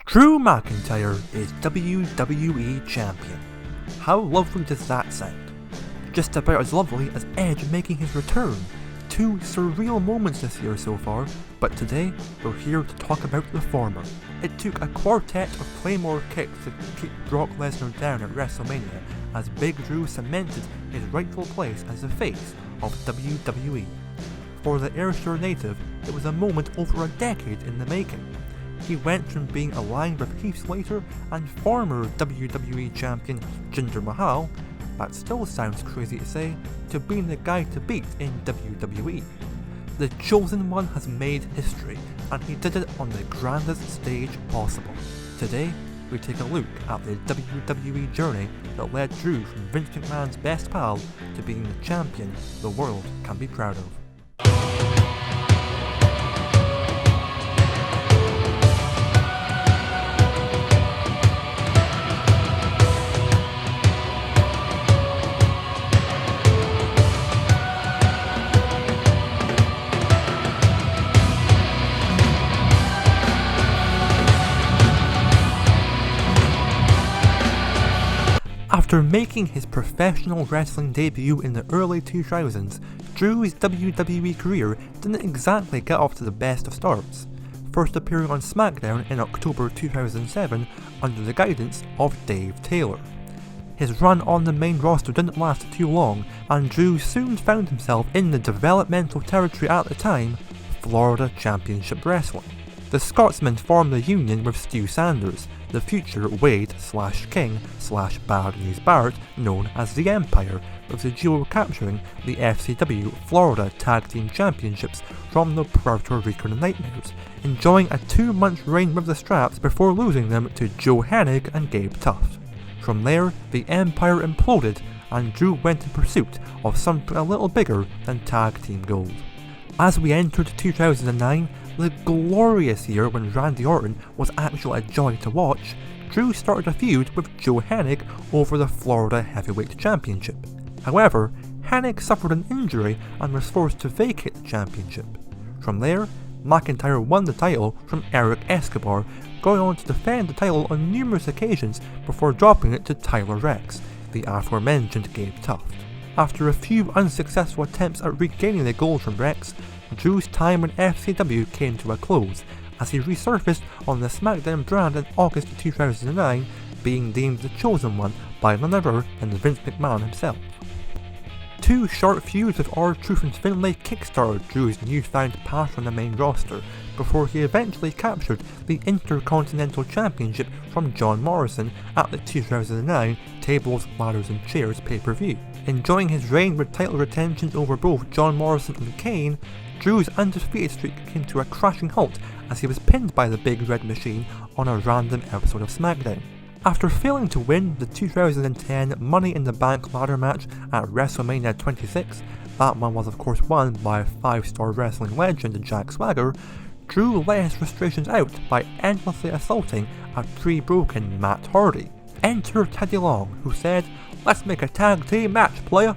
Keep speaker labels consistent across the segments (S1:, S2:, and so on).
S1: Drew McIntyre is WWE Champion. How lovely does that sound? Just about as lovely as Edge making his return. Two surreal moments this year so far, but today we're here to talk about the former. It took a quartet of Claymore kicks to keep Brock Lesnar down at WrestleMania as Big Drew cemented his rightful place as the face of WWE. For the Ayrshire native, it was a moment over a decade in the making. He went from being aligned with Heath Slater and former WWE Champion Jinder Mahal, that still sounds crazy to say, to being the guy to beat in WWE. The Chosen One has made history, and he did it on the grandest stage possible. Today, we take a look at the WWE journey that led Drew from Vince McMahon's best pal to being the champion the world can be proud of. After making his professional wrestling debut in the early 2000s, Drew's WWE career didn't exactly get off to the best of starts, first appearing on SmackDown in October 2007 under the guidance of Dave Taylor. His run on the main roster didn't last too long, and Drew soon found himself in the developmental territory at the time, Florida Championship Wrestling. The Scotsman formed a union with Stu Sanders, the future Wade/King/Bad News Barrett known as the Empire, with the duo capturing the FCW Florida Tag Team Championships from the Puerto Rican Nightmares, enjoying a 2-month reign with the straps before losing them to Joe Hennig and Gabe Tuft. From there, the Empire imploded and Drew went in pursuit of something a little bigger than tag team gold. As we entered 2009, the glorious year when Randy Orton was actually a joy to watch, Drew started a feud with Joe Hennig over the Florida Heavyweight Championship. However, Hennig suffered an injury and was forced to vacate the championship. From there, McIntyre won the title from Eric Escobar, going on to defend the title on numerous occasions before dropping it to Tyler Rex, the aforementioned Gabe Tuft. After a few unsuccessful attempts at regaining the gold from Rex, Drew's time in FCW came to a close, as he resurfaced on the SmackDown brand in August 2009, being deemed the Chosen One by none other than Vince McMahon himself. 2 short feuds with R-Truth and Finlay kickstarted Drew's newfound path on the main roster, before he eventually captured the Intercontinental Championship from John Morrison at the 2009 Tables, Ladders and Chairs pay-per-view. Enjoying his reign with title retentions over both John Morrison and Kane, Drew's undefeated streak came to a crashing halt as he was pinned by the Big Red Machine on a random episode of SmackDown. After failing to win the 2010 Money in the Bank ladder match at WrestleMania 26, that one was of course won by 5-star wrestling legend Jack Swagger, Drew let his frustrations out by endlessly assaulting a pre-broken Matt Hardy. Enter Teddy Long, who said, "Let's make a tag team match, player."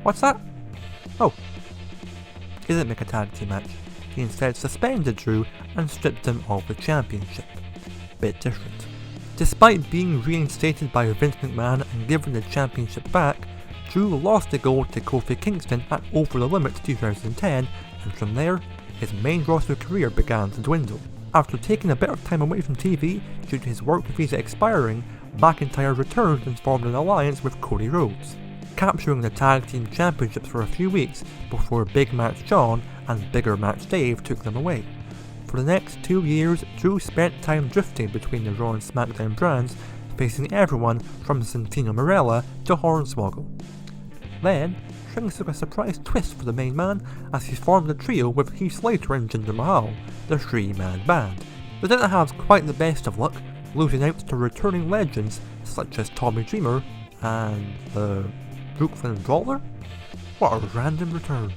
S1: What's that? Oh. He didn't make a tag team match. He instead suspended Drew and stripped him of the championship. Bit different. Despite being reinstated by Vince McMahon and given the championship back, Drew lost the gold to Kofi Kingston at Over the Limit 2010, and from there, his main roster career began to dwindle. After taking a bit of time away from TV due to his work visa expiring, McIntyre returned and formed an alliance with Cody Rhodes, capturing the Tag Team Championships for a few weeks before Big Match John and Bigger Match Dave took them away. For the next 2 years, Drew spent time drifting between the Raw and SmackDown brands, facing everyone from Santino Marella to Hornswoggle. Then, things took a surprise twist for the main man as he formed a trio with Heath Slater and Jinder Mahal, the 3-man band. They didn't have quite the best of luck, losing out to returning legends such as Tommy Dreamer and the Brooklyn Brawler? What a random return.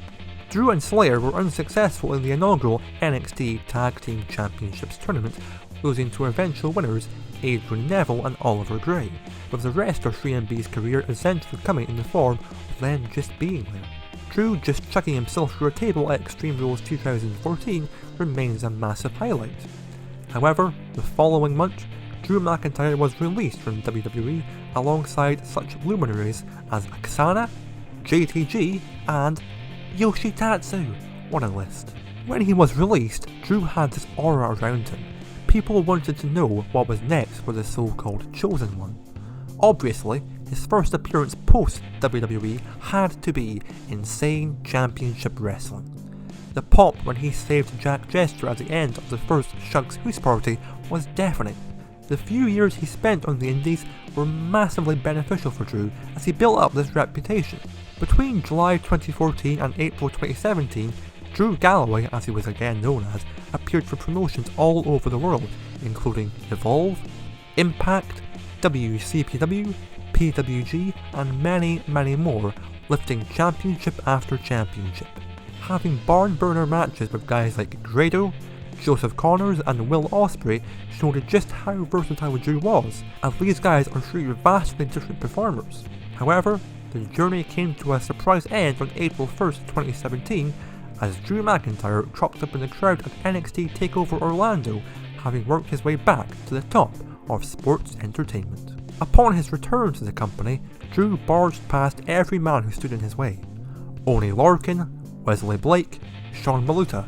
S1: Drew and Slayer were unsuccessful in the inaugural NXT Tag Team Championships tournament, losing to eventual winners Adrian Neville and Oliver Grey, with the rest of 3MB's career essentially coming in the form of them just being there. Drew just chucking himself through a table at Extreme Rules 2014 remains a massive highlight. However, the following month, Drew McIntyre was released from WWE alongside such luminaries as Aksana, JTG and Yoshitatsu. What a list. When he was released, Drew had this aura around him. People wanted to know what was next for the so-called Chosen One. Obviously, his first appearance post-WWE had to be Insane Championship Wrestling. The pop when he saved Jack Jester at the end of the first Shugs House Party was deafening. The few years he spent on the indies were massively beneficial for Drew as he built up this reputation. Between July 2014 and April 2017, Drew Galloway, as he was again known as, appeared for promotions all over the world, including Evolve, Impact, WCPW, PWG, and many more, lifting championship after championship. Having barn burner matches with guys like Grado, Joseph Connors and Will Ospreay showed just how versatile Drew was, as these guys are three vastly different performers. However, the journey came to a surprise end on April 1st, 2017, as Drew McIntyre cropped up in the crowd at NXT TakeOver Orlando, having worked his way back to the top of sports entertainment. Upon his return to the company, Drew barged past every man who stood in his way. Oney Lorcan, Wesley Blake, Sean Maluta,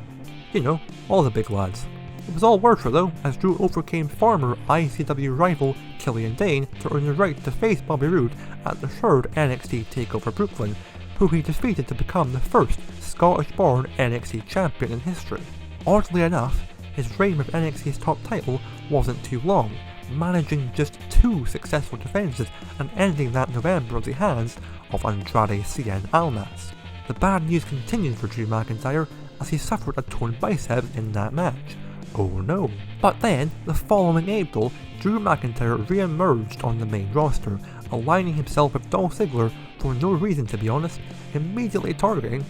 S1: you know, all the big lads. It was all worth it though, as Drew overcame former ICW rival Killian Dane to earn the right to face Bobby Roode at the third NXT TakeOver Brooklyn, who he defeated to become the first Scottish-born NXT champion in history. Oddly enough, his reign with NXT's top title wasn't too long, managing just 2 successful defences and ending that November at the hands of Andrade Cien Almas. The bad news continued for Drew McIntyre as he suffered a torn bicep in that match. Oh no. But then, the following April, Drew McIntyre re-emerged on the main roster, aligning himself with Dolph Ziggler for no reason to be honest, immediately targeting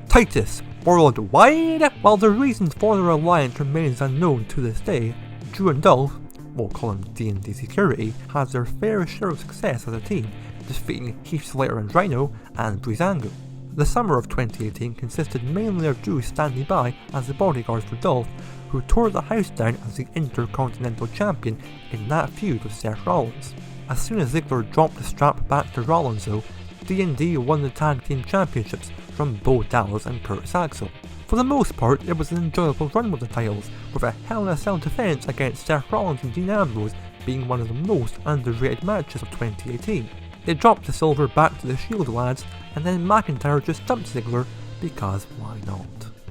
S1: Titus Worldwide. While the reasons for their alliance remains unknown to this day, Drew and Dolph, we'll call him D&D Security, had their fair share of success as a team, defeating Heath Slater and Rhino and Breezango. The summer of 2018 consisted mainly of Drew standing by as the bodyguard for Dolph, who tore the house down as the Intercontinental Champion in that feud with Seth Rollins. As soon as Ziggler dropped the strap back to Rollins though, D&D won the Tag Team Championships from Bo Dallas and Curtis Axel. For the most part, it was an enjoyable run with the titles, with a Hell in a Cell defense against Seth Rollins and Dean Ambrose being one of the most underrated matches of 2018. They dropped the silver back to the Shield lads, and then McIntyre just dumped Ziggler, because why not?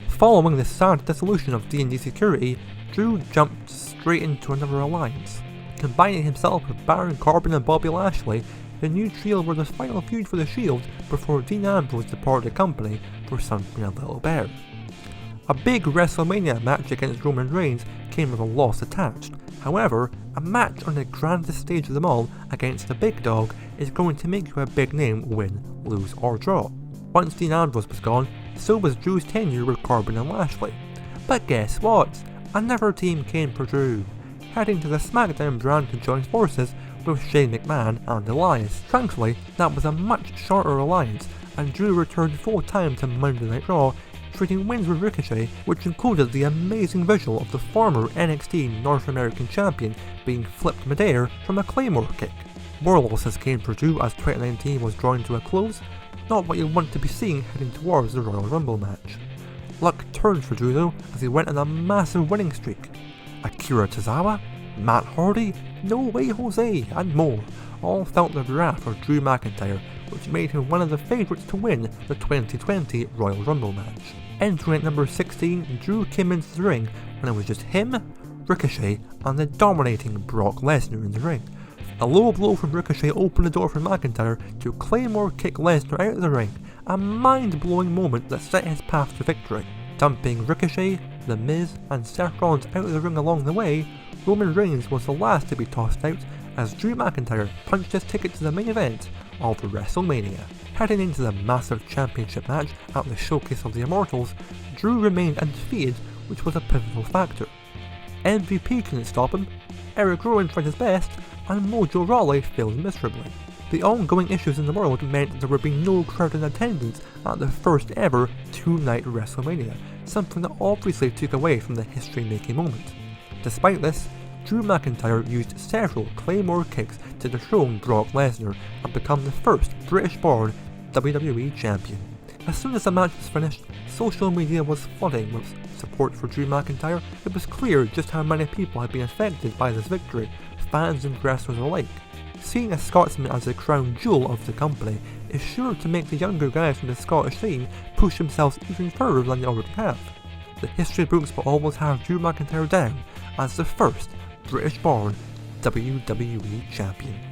S1: Following the sad dissolution of D&D Security, Drew jumped straight into another alliance. Combining himself with Baron Corbin and Bobby Lashley, the new trio were the final feud for the Shield before Dean Ambrose departed the company for something a little better. A big WrestleMania match against Roman Reigns came with a loss attached. However, a match on the grandest stage of them all against the big dog is going to make you a big name win, lose or draw. Once Dean Ambrose was gone, so was Drew's tenure with Corbin and Lashley. But guess what? Another team came for Drew, heading to the SmackDown brand to join forces with Shane McMahon and Elias. Thankfully, that was a much shorter alliance, and Drew returned full time to Monday Night Raw, trading wins with Ricochet, which included the amazing visual of the former NXT North American Champion being flipped midair from a Claymore kick. More losses came for Drew as 2019 was drawing to a close, not what you want to be seeing heading towards the Royal Rumble match. Luck turned for Drew though, as he went on a massive winning streak. Akira Tozawa, Matt Hardy, No Way Jose, and more all felt the wrath of Drew McIntyre, which made him one of the favourites to win the 2020 Royal Rumble match. Entering at number 16, Drew came into the ring when it was just him, Ricochet, and the dominating Brock Lesnar in the ring. A low blow from Ricochet opened the door for McIntyre to Claymore kick Lesnar out of the ring, a mind-blowing moment that set his path to victory. Dumping Ricochet, The Miz, and Seth Rollins out of the ring along the way, Roman Reigns was the last to be tossed out as Drew McIntyre punched his ticket to the main event of WrestleMania. Heading into the massive championship match at the Showcase of the Immortals, Drew remained undefeated, which was a pivotal factor. MVP couldn't stop him, Eric Rowan tried his best, and Mojo Rawley failed miserably. The ongoing issues in the world meant that there would be no crowd in attendance at the first ever 2-night WrestleMania, something that obviously took away from the history-making moment. Despite this, Drew McIntyre used several Claymore kicks to dethrone Brock Lesnar and become the first British-born WWE Champion. As soon as the match was finished, social media was flooding with support for Drew McIntyre. It was clear just how many people had been affected by this victory, fans and wrestlers alike. Seeing a Scotsman as the crown jewel of the company is sure to make the younger guys from the Scottish scene push themselves even further than they already have. The history books will always have Drew McIntyre down as the first British-born WWE Champion.